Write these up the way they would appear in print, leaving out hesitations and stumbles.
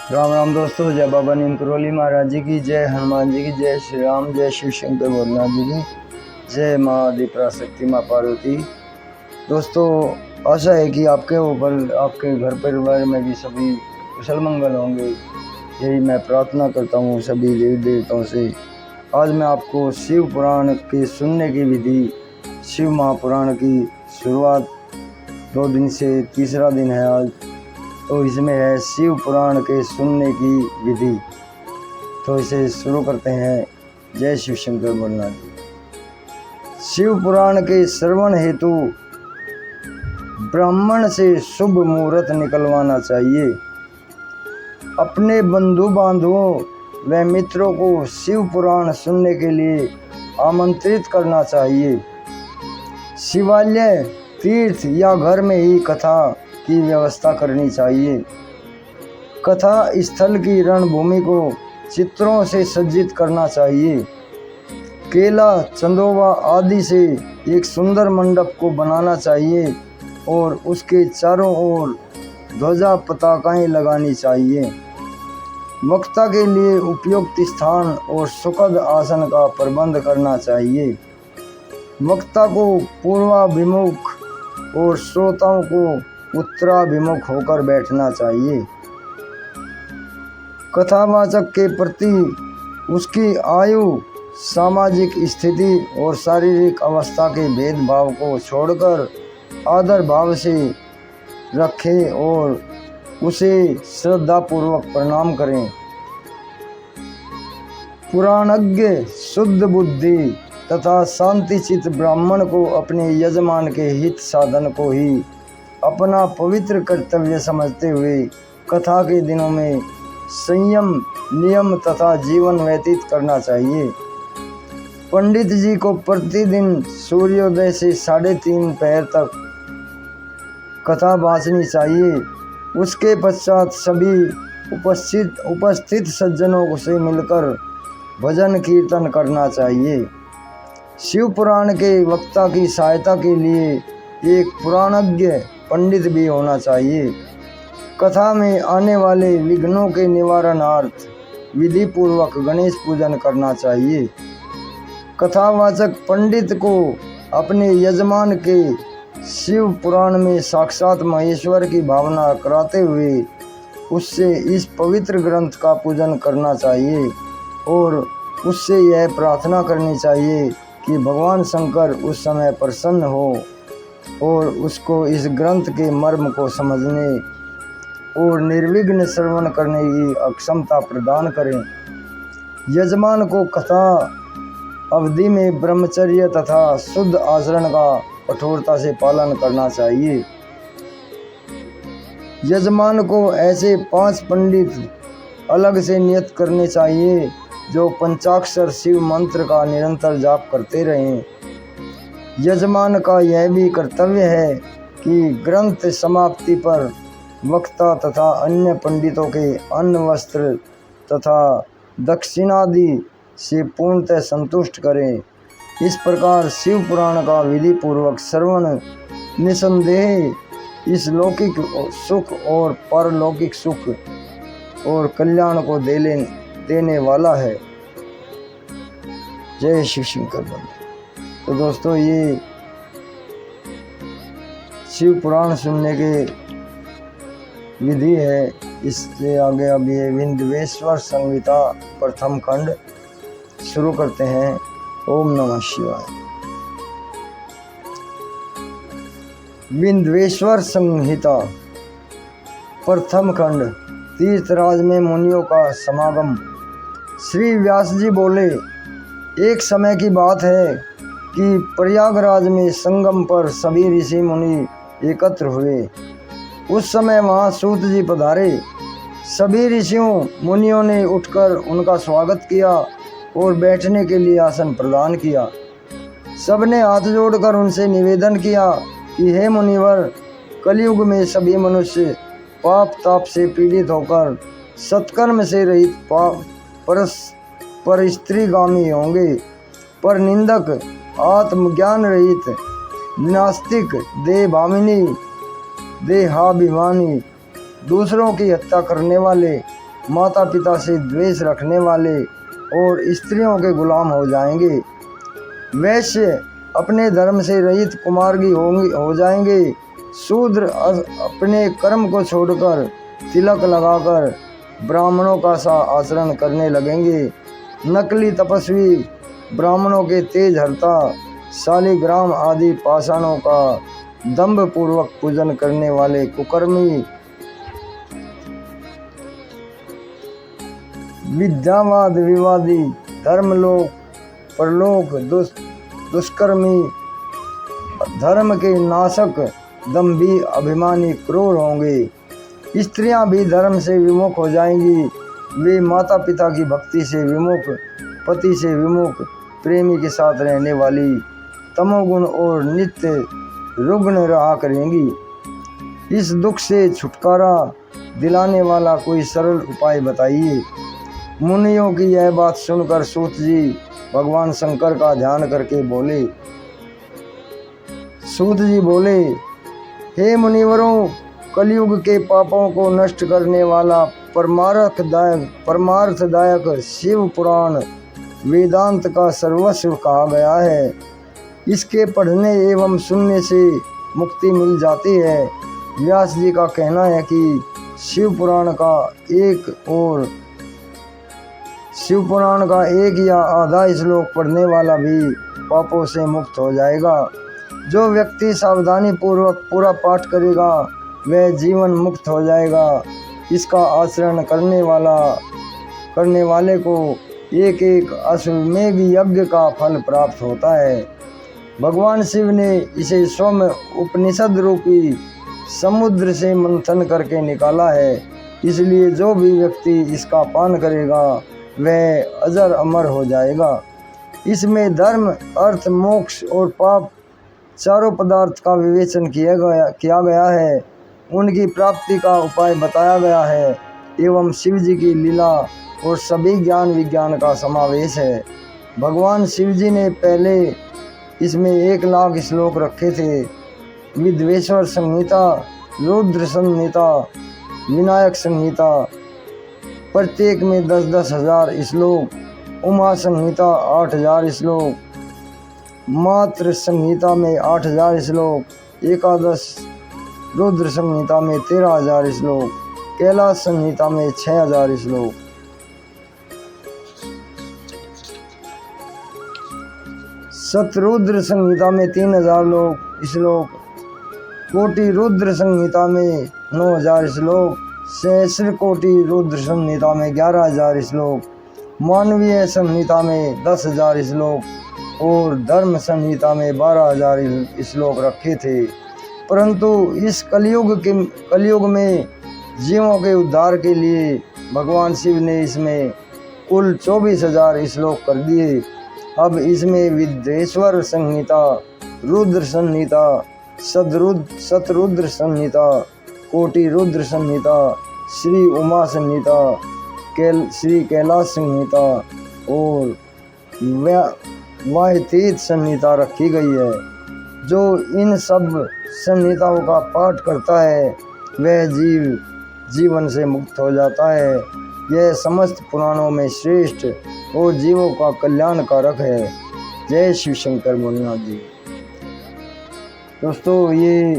राम राम दोस्तों, जय बाबा नीम करौली महाराज जी की जय, हनुमान जी की जय, श्री राम जय, शिव शंकर भोलेनाथ जी की जय, माँ आदि पराशक्ति माँ पार्वती। दोस्तों, आशा है कि आपके ऊपर, आपके घर परिवार में भी सभी कुशल मंगल होंगे, यही मैं प्रार्थना करता हूँ सभी देवी देवताओं से। आज मैं आपको शिव पुराण के सुनने की विधि, शिव महापुराण की शुरुआत 2 दिन से तीसरा दिन है आज, तो इसमें है शिव पुराण के सुनने की विधि। तो इसे शुरू करते हैं। जय शिव शंकर भोलेनाथ जी। शिव पुराण के श्रवण हेतु ब्राह्मण से शुभ मुहूर्त निकलवाना चाहिए। अपने बंधु बांधवों व मित्रों को शिव पुराण सुनने के लिए आमंत्रित करना चाहिए। शिवालय, तीर्थ या घर में ही कथा की व्यवस्था करनी चाहिए। कथा स्थल की रणभूमि को चित्रों से सज्जित करना चाहिए। केला, चंदोवा आदि से एक सुंदर मंडप को बनाना चाहिए और उसके चारों ओर ध्वजा पताकाएं लगानी चाहिए। वक्ता के लिए उपयुक्त स्थान और सुखद आसन का प्रबंध करना चाहिए। वक्ता को पूर्वाभिमुख और श्रोताओं को उत्तराभिमुख होकर बैठना चाहिए। कथावाचक के प्रति उसकी आयु, सामाजिक स्थिति और शारीरिक अवस्था के भेदभाव को छोड़कर आदर भाव से रखें और उसे श्रद्धापूर्वक प्रणाम करें। पुराणज्ञ, शुद्ध बुद्धि तथा शांतिचित ब्राह्मण को अपने यजमान के हित साधन को ही अपना पवित्र कर्तव्य समझते हुए कथा के दिनों में संयम, नियम तथा जीवन व्यतीत करना चाहिए। पंडित जी को प्रतिदिन सूर्योदय से 3:30 पहर तक कथा बाँचनी चाहिए। उसके पश्चात सभी उपस्थित सज्जनों से मिलकर भजन कीर्तन करना चाहिए। शिव पुराण के वक्ता की सहायता के लिए एक पुराणज्ञ पंडित भी होना चाहिए। कथा में आने वाले विघ्नों के निवारणार्थ विधि पूर्वक गणेश पूजन करना चाहिए। कथावाचक पंडित को अपने यजमान के शिव पुराण में साक्षात महेश्वर की भावना कराते हुए उससे इस पवित्र ग्रंथ का पूजन करना चाहिए और उससे यह प्रार्थना करनी चाहिए कि भगवान शंकर उस समय प्रसन्न हो और उसको इस ग्रंथ के मर्म को समझने और निर्विघ्न श्रवण करने की अक्षमता प्रदान करें। यजमान को कथा अवधि में ब्रह्मचर्य तथा शुद्ध आचरण का कठोरता से पालन करना चाहिए। यजमान को ऐसे 5 पंडित अलग से नियत करने चाहिए जो पंचाक्षर शिव मंत्र का निरंतर जाप करते रहें। यजमान का यह भी कर्तव्य है कि ग्रंथ समाप्ति पर वक्ता तथा अन्य पंडितों के अन्न, वस्त्र तथा दक्षिणादि से पूर्णतः संतुष्ट करें। इस प्रकार शिव पुराण का विधि पूर्वक श्रवण निसंदेह इस लौकिक सुख और परलौकिक सुख और कल्याण को देने वाला है। जय शिव शंकर भोलेनाथ। तो दोस्तों, ये शिव पुराण सुनने के विधि है। इससे आगे अब ये विंध्येश्वर संहिता प्रथम खंड शुरू करते हैं। ओम नमः शिवाय। विंध्येश्वर संहिता प्रथम खंड। तीर्थराज में मुनियों का समागम। श्री व्यास जी बोले, एक समय की बात है कि प्रयागराज में संगम पर सभी ऋषि मुनि एकत्र हुए। उस समय वहाँ सूत जी पधारे। सभी ऋषियों मुनियों ने उठकर उनका स्वागत किया और बैठने के लिए आसन प्रदान किया। सबने हाथ जोड़कर उनसे निवेदन किया कि हे मुनिवर, कलयुग में सभी मनुष्य पाप ताप से पीड़ित होकर सत्कर्म से रहित पर स्त्रीगामी होंगे, पर निंदक, आत्मज्ञान रहित, नास्तिक, देहभाविनी, देहाभिमानी, दूसरों की हत्या करने वाले, माता पिता से द्वेष रखने वाले और स्त्रियों के गुलाम हो जाएंगे। वैश्य अपने धर्म से रहित कुमार्गी हो जाएंगे। शूद्र अपने कर्म को छोड़कर तिलक लगाकर ब्राह्मणों का सा आचरण करने लगेंगे। नकली तपस्वी ब्राह्मणों के तेज हरता शालिग्राम आदि पाषाणों का दंभ पूर्वक पूजन करने वाले कुकर्मी विद्यावाद विवादी धर्मलोक परलोक दुष्कर्मी धर्म के नाशक दंभी अभिमानी क्रूर होंगे। स्त्रियां भी धर्म से विमुख हो जाएंगी। वे माता पिता की भक्ति से विमुख, पति से विमुख, प्रेमी के साथ रहने वाली, तमोगुण और नित्य रुग्ण रहा करेंगी। इस दुख से छुटकारा दिलाने वाला कोई सरल उपाय बताइए। मुनियों की यह बात सुनकर सूत जी भगवान शंकर का ध्यान करके बोले। सूत जी बोले, हे मुनिवरों, कलयुग के पापों को नष्ट करने वाला परमार्थदायक शिव पुराण वेदांत का सर्वस्व कहा गया है। इसके पढ़ने एवं सुनने से मुक्ति मिल जाती है। व्यास जी का कहना है कि शिव पुराण का एक या आधा श्लोक पढ़ने वाला भी पापों से मुक्त हो जाएगा। जो व्यक्ति सावधानी पूर्वक पूरा पाठ करेगा वह जीवन मुक्त हो जाएगा। इसका आचरण करने वाले को एक एक अश्वमेध यज्ञ का फल प्राप्त होता है। भगवान शिव ने इसे स्वयं उपनिषद रूपी समुद्र से मंथन करके निकाला है। इसलिए जो भी व्यक्ति इसका पान करेगा वह अजर अमर हो जाएगा। इसमें धर्म, अर्थ, मोक्ष और पाप चारों पदार्थ का विवेचन किया गया है। उनकी प्राप्ति का उपाय बताया गया है एवं शिव जी की लीला और सभी ज्ञान विज्ञान का समावेश है। भगवान शिव जी ने पहले इसमें 1,00,000 श्लोक रखे थे। विद्वेश्वर संहिता, रुद्र संहिता, विनायक संहिता, प्रत्येक में 10-10 हजार श्लोक, उमा संहिता 8,000 श्लोक, मात्र संहिता में 8,000 श्लोक, एकादश रुद्र संहिता में 13,000 श्लोक, कैलाश संहिता में 6,000 श्लोक। शतरुद्र संहिता में 3,000 श्लोक, कोटि रुद्र संहिता में 9,000 श्लोक, सहस्र कोटि रुद्र संहिता में 11,000 श्लोक, मानवीय संहिता में 10,000 श्लोक और धर्म संहिता में 12,000 श्लोक रखे थे। परंतु इस कलयुग में जीवों के उद्धार के लिए भगवान शिव ने इसमें कुल 24,000 श्लोक कर दिए। अब इसमें विद्वेश्वर संहिता, रुद्र संहिता, शतरुद्र संहिता, कोटि रुद्र संहिता, श्री उमा संहिता, श्री कैलाश संहिता और वाह्यतीत संहिता रखी गई है। जो इन सब संहिताओं का पाठ करता है वह जीवन से मुक्त हो जाता है। यह समस्त पुराणों में श्रेष्ठ और जीवों का कल्याण कारक है। जय शिव शंकर भोलेनाथ जी। दोस्तों, ये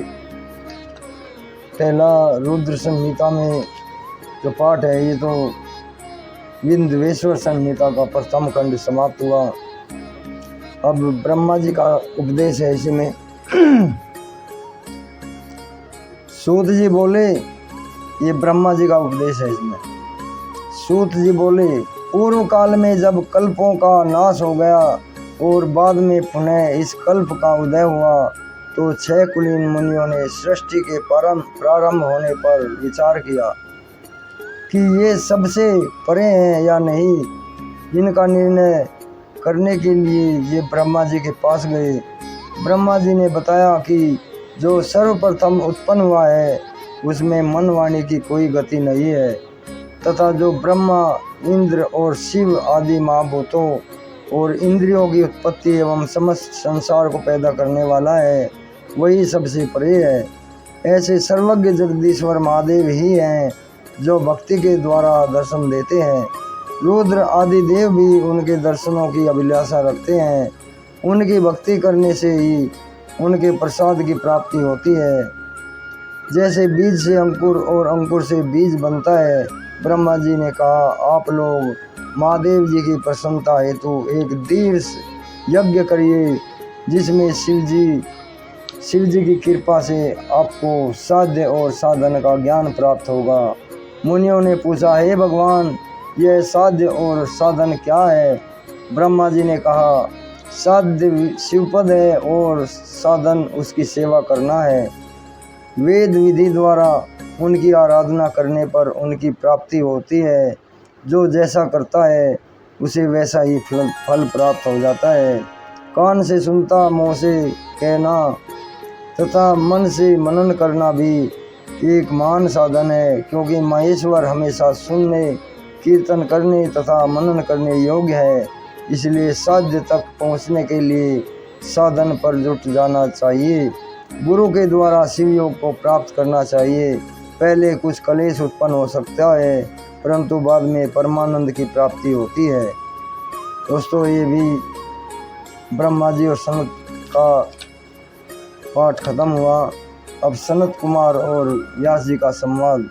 पहला रुद्र संहिता में जो पाठ है ये तो विंध्येश्वर संहिता का प्रथम खंड समाप्त हुआ। अब ब्रह्मा जी का उपदेश है इसमें। सूत जी बोले, ये ब्रह्मा जी का उपदेश है इसमें। सूत जी बोले, पूर्व काल में जब कल्पों का नाश हो गया और बाद में पुनः इस कल्प का उदय हुआ तो 6 कुलीन मुनियों ने सृष्टि के प्रारंभ होने पर विचार किया कि ये सबसे परे हैं या नहीं। इनका निर्णय करने के लिए ये ब्रह्मा जी के पास गए। ब्रह्मा जी ने बताया कि जो सर्वप्रथम उत्पन्न हुआ है उसमें मन वाणी की कोई गति नहीं है तथा जो ब्रह्मा, इंद्र और शिव आदि महाभूतों और इंद्रियों की उत्पत्ति एवं समस्त संसार को पैदा करने वाला है वही सबसे परे है। ऐसे सर्वज्ञ जगदीश्वर महादेव ही हैं जो भक्ति के द्वारा दर्शन देते हैं। रुद्र आदि देव भी उनके दर्शनों की अभिलाषा रखते हैं। उनकी भक्ति करने से ही उनके प्रसाद की प्राप्ति होती है। जैसे बीज से अंकुर और अंकुर से बीज बनता है। ब्रह्मा जी ने कहा, आप लोग महादेव जी की प्रसन्नता हेतु एक दीर्घ यज्ञ करिए, जिसमें शिव जी की कृपा से आपको साध्य और साधन का ज्ञान प्राप्त होगा। मुनियों ने पूछा, हे भगवान, यह साध्य और साधन क्या है? ब्रह्मा जी ने कहा, साध्य शिवपद है और साधन उसकी सेवा करना है। वेद विधि द्वारा उनकी आराधना करने पर उनकी प्राप्ति होती है। जो जैसा करता है उसे वैसा ही फल प्राप्त हो जाता है। कान से सुनता, मुँह से कहना तथा मन से मनन करना भी एक महान साधन है, क्योंकि महेश्वर हमेशा सुनने, कीर्तन करने तथा मनन करने योग्य है। इसलिए साध्य तक पहुँचने के लिए साधन पर जुट जाना चाहिए। गुरु के द्वारा शिव योग को प्राप्त करना चाहिए। पहले कुछ कलेश उत्पन्न हो सकता है, परंतु बाद में परमानंद की प्राप्ति होती है। दोस्तों, ये भी ब्रह्मा जी और सनत का पाठ खत्म हुआ। अब सनत कुमार और व्यास जी का संवाद।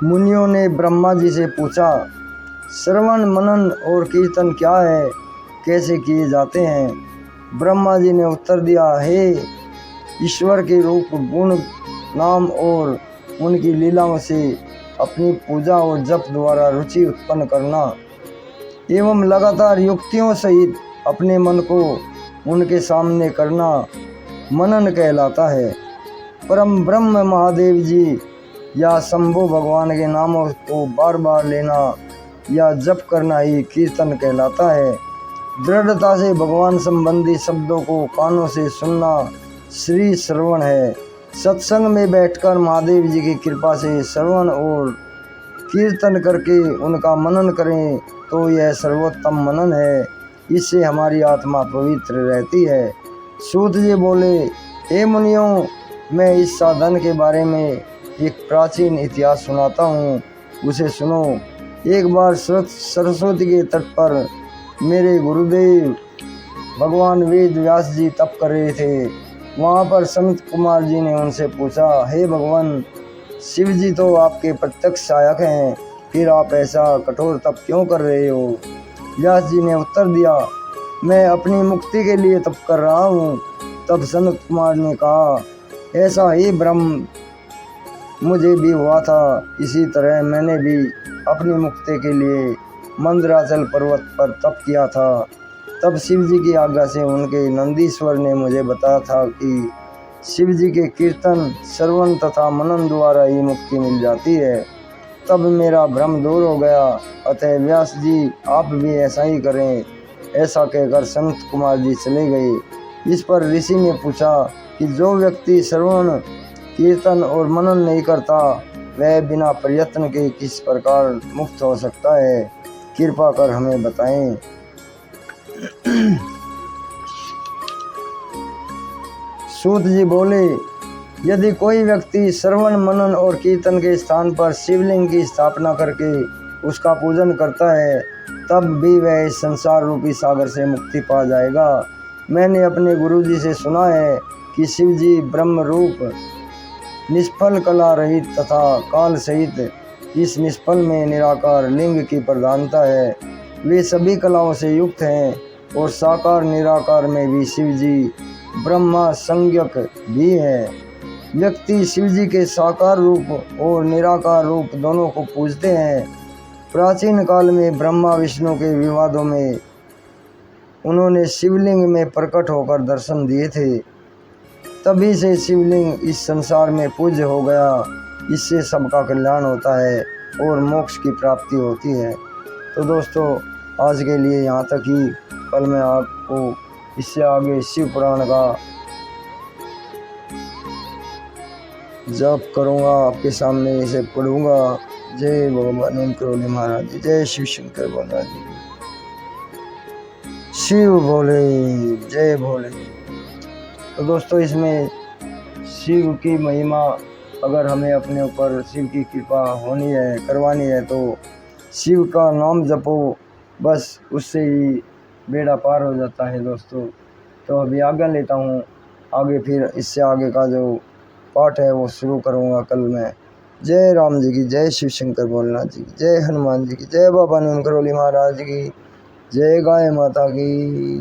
मुनियों ने ब्रह्मा जी से पूछा, श्रवण, मनन और कीर्तन क्या है, कैसे किए जाते हैं? ब्रह्मा जी ने उत्तर दिया, हे ईश्वर के रूप, गुण, नाम और उनकी लीलाओं से अपनी पूजा और जप द्वारा रुचि उत्पन्न करना एवं लगातार युक्तियों सहित अपने मन को उनके सामने करना मनन कहलाता है। परम ब्रह्म महादेव जी या शंभु भगवान के नामों को बार बार लेना या जप करना ही कीर्तन कहलाता है। दृढ़ता से भगवान संबंधी शब्दों को कानों से सुनना श्री श्रवण है। सत्संग में बैठकर महादेव जी की कृपा से श्रवण और कीर्तन करके उनका मनन करें तो यह सर्वोत्तम मनन है। इससे हमारी आत्मा पवित्र रहती है। सूत जी बोले, हे मुनियों, मैं इस साधन के बारे में एक प्राचीन इतिहास सुनाता हूँ, उसे सुनो। एक बार सरस्वती के तट पर मेरे गुरुदेव भगवान वेद व्यास जी तप कर रहे थे। वहाँ पर सनत कुमार जी ने उनसे पूछा, हे भगवान, शिव जी तो आपके प्रत्यक्ष सहायक हैं, फिर आप ऐसा कठोर तप क्यों कर रहे हो? व्यास जी ने उत्तर दिया, मैं अपनी मुक्ति के लिए तप कर रहा हूँ। तब सनत कुमार ने कहा, ऐसा ही ब्रह्म मुझे भी हुआ था। इसी तरह मैंने भी अपनी मुक्ति के लिए मंदराचल पर्वत पर तप किया था। तब शिव जी की आज्ञा से उनके नंदीश्वर ने मुझे बताया था कि शिव जी के कीर्तन, श्रवण तथा मनन द्वारा ही मुक्ति मिल जाती है। तब मेरा भ्रम दूर हो गया। अतः व्यास जी, आप भी ऐसा ही करें। ऐसा कहकर संत कुमार जी चले गए। इस पर ऋषि ने पूछा कि जो व्यक्ति श्रवण, कीर्तन और मनन नहीं करता, वह बिना प्रयत्न के किस प्रकार मुक्त हो सकता है? कृपा कर हमें बताएं। सूत जी बोले, यदि कोई व्यक्ति श्रवण, मनन और कीर्तन के स्थान पर शिवलिंग की स्थापना करके उसका पूजन करता है, तब भी वह इस संसार रूपी सागर से मुक्ति पा जाएगा। मैंने अपने गुरुजी से सुना है कि शिव जी ब्रह्म रूप, निष्फल, कला रहित तथा काल सहित इस निष्फल में निराकार लिंग की प्रधानता है। वे सभी कलाओं से युक्त हैं और साकार निराकार में भी शिव जी ब्रह्मा संज्ञक भी है। व्यक्ति शिव जी के साकार रूप और निराकार रूप दोनों को पूजते हैं। प्राचीन काल में ब्रह्मा विष्णु के विवादों में उन्होंने शिवलिंग में प्रकट होकर दर्शन दिए थे। तभी से शिवलिंग इस संसार में पूज्य हो गया। इससे सबका कल्याण होता है और मोक्ष की प्राप्ति होती है। तो दोस्तों, आज के लिए यहाँ तक ही। कल मैं आपको इससे आगे शिव पुराण का जप करूँगा, आपके सामने इसे पढ़ूँगा। जय भगवान ओम करोली महाराज जी, जय शिव शंकर महाराज जी, शिव भोले, जय भोले। तो दोस्तों, इसमें शिव की महिमा अगर हमें अपने ऊपर शिव की कृपा होनी है, करवानी है, तो शिव का नाम जपो, बस उससे ही बेड़ा पार हो जाता है दोस्तों। तो अभी आज्ञा लेता हूँ, आगे फिर इससे आगे का जो पाठ है वो शुरू करूँगा कल मैं। जय राम जी की, जय शिव शंकर भोलेनाथ जी की, जय हनुमान जी की, जय बाबा नीम करोली महाराज की, जय गाय माता की।